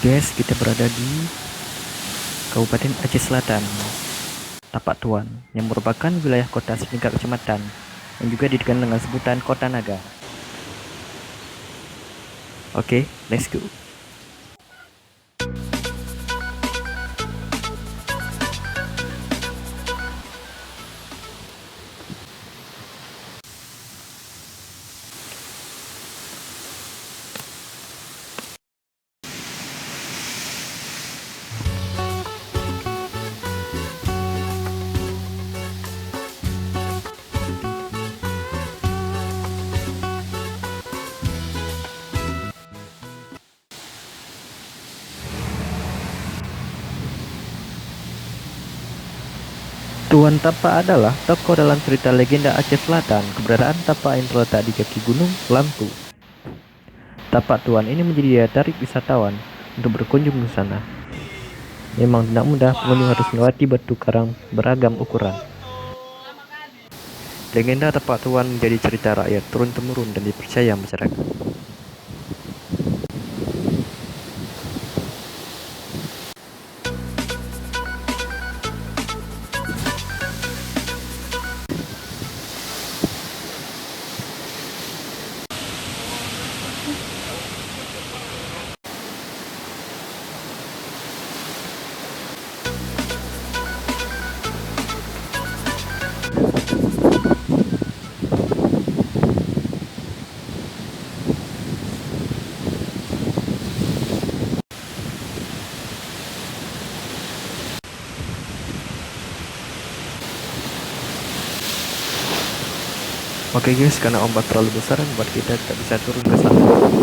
guys, kita berada di Kabupaten Aceh Selatan, Tapak Tuan, yang merupakan wilayah kota setingkat kecamatan yang juga dikenal dengan sebutan Kota Naga. Oke, let's go. Tuan Tapa adalah tokoh dalam cerita legenda Aceh Selatan. Keberadaan Tapa yang terletak di kaki Gunung Lampu. Tapak Tuan ini menjadi daya tarik wisatawan untuk berkunjung ke sana. Memang tidak mudah, pengunjung harus melewati batu karang beragam ukuran. Legenda Tapak Tuan menjadi cerita rakyat turun-temurun dan dipercaya masyarakat. Oke guys, karena ombak terlalu besar membuat kita tidak bisa turun ke sana.